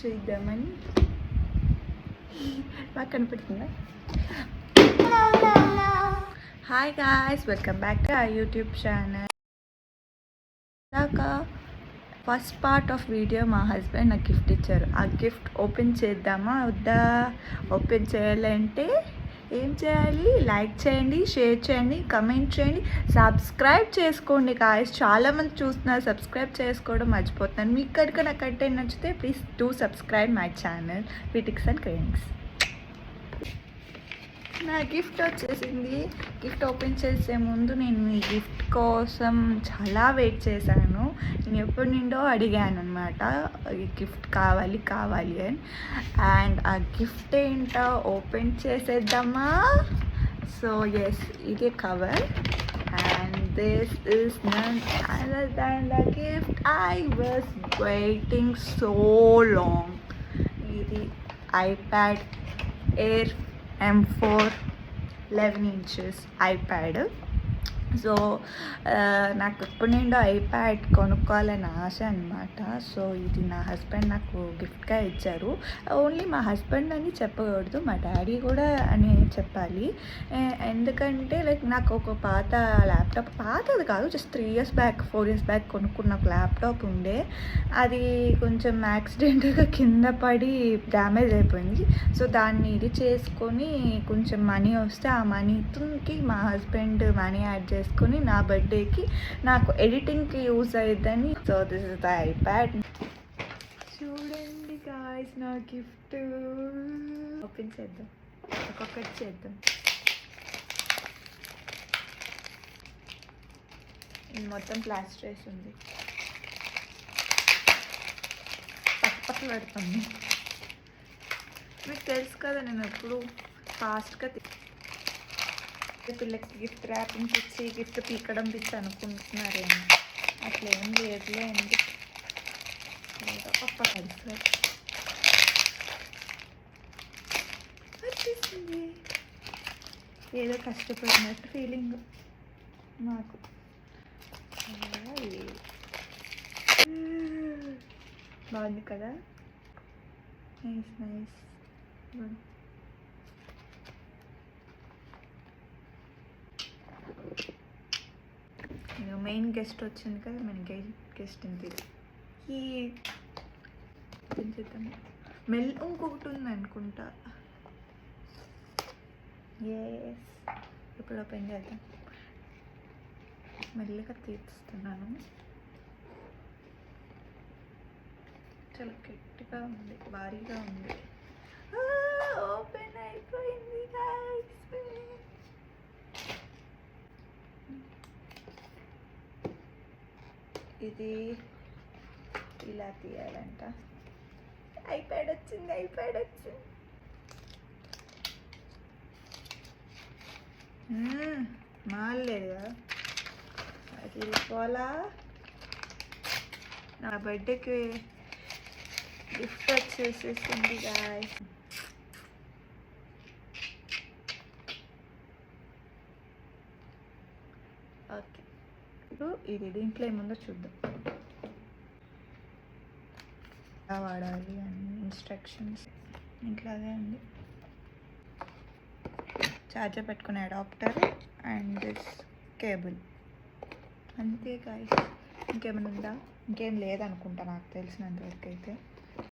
చూద్దామని బాగా కనపడుతుందా? Hi guys, welcome back to our YouTube channel. First part of video మా హస్బెండ్ నాకు గిఫ్ట్ ఇచ్చారు. ఆ గిఫ్ట్ ఓపెన్ చేద్దామా వద్దా? ఓపెన్ చేయాలంటే ఏం చేయాలి? లైక్ చేయండి, షేర్ చేయండి, కమెంట్ చేయండి, సబ్స్క్రైబ్ చేసుకోండి గాయ్స్. చాలామంది చూస్తున్నారు, సబ్స్క్రైబ్ చేసుకోవడం మర్చిపోతున్నాను. మీకు కనుక నా కంటెంట్ నచ్చితే please do subscribe my channel critics and cravings. నా గిఫ్ట్ వచ్చేసింది. గిఫ్ట్ ఓపెన్ చేసే ముందు నేను ఈ గిఫ్ట్ కోసం చాలా వెయిట్ చేశాను. నేను ఎప్పటి నుండో అడిగాను అనమాట, ఈ గిఫ్ట్ కావాలి కావాలి అని. అండ్ ఆ గిఫ్ట్ ఏంటో ఓపెన్ చేసేద్దామా? సో ఎస్, ఇదే cover. And this is none other than the gift I was waiting so long. ఇది iPad air M4 11 inches iPad. సో నాకు ఎప్పటి నుండో ఐప్యాడ్ కొనుక్కోవాలని ఆశ అనమాట. సో ఇది నా హస్బెండ్ నాకు గిఫ్ట్గా ఇచ్చారు. ఓన్లీ మా హస్బెండ్ అని చెప్పకూడదు, మా డాడీ కూడా అని చెప్పాలి. ఎందుకంటే లైక్ నాకు ఒక పాత ల్యాప్టాప్, పాతది కాదు, just 3 years back 4 years back కొనుక్కున్న ఒక ల్యాప్టాప్ ఉండే. అది కొంచెం యాక్సిడెంట్గా కింద పడి డ్యామేజ్ అయిపోయింది. సో దాన్ని ఇది చేసుకొని కొంచెం మనీ వస్తే ఆ మనీకి మా హస్బెండ్ మనీ యాడ్ చేసుకొని నా బర్త్డేకి నాకు ఎడిటింగ్కి యూజ్ అయ్యిద్దని. So this is the iPad. చూడండి గాయ్స్, నా గిఫ్ట్ ఓపెన్ చేద్దాం, ఒక్కొక్కటి చేద్దాం. ఇది మొత్తం ప్లాస్టర్ వేసి ఉంది, పక్క పెడుతుంది. మీకు తెలుసు కదా, నేను ఎప్పుడు ఫాస్ట్గా పిల్లకి గిఫ్ట్ ర్యాపింగ్ ఇచ్చి గిఫ్ట్ పీకడం పిచ్చి అనుకుంటున్నారేమో. అట్లా ఏం లేదులే అండి. ఏదో పప్ప కలిసి వచ్చేసింది. ఏదో కష్టపడినట్టు ఫీలింగ్ నాకు. బాగుంది కదా? Nice nice. మెయిన్ గెస్ట్ వచ్చింది కదా, మన గెస్ట్ ఇంత చేద్దాం. ఇంకొకటి ఉంది అనుకుంటా. ఎస్, ఇప్పుడు ఓపెన్ చేద్దాం. మెల్లిగా తీస్తున్నాను. చాలా గట్టిగా ఉంది, భారీగా ఉంది. ఓపెన్ అయిపోయింది గాయ్స్. ఇది ఇలా తీయాలంట. ఐప్యాడ్ వచ్చింది, ఐప్యాడ్ వచ్చింది. మాలేదా అది వెళ్ళిపోవాలా? నా బర్త్డేకి గిఫ్ట్ వచ్చేసేసింది గాయ్స్. ఓకే, ఇది దీంట్లో ఏముందో చూద్దాం. ఎలా వాడాలి అని ఇన్స్ట్రక్షన్స్ ఇంట్లాగే ఉంది. ఛార్జర్ పెట్టుకునే అడాప్టర్ అండ్ దిస్ కేబుల్, అంతే గాయ్స్. ఇంకేమైనా ఉందా? ఇంకేం లేదనుకుంటా నాకు తెలిసినంతవరకు అయితే.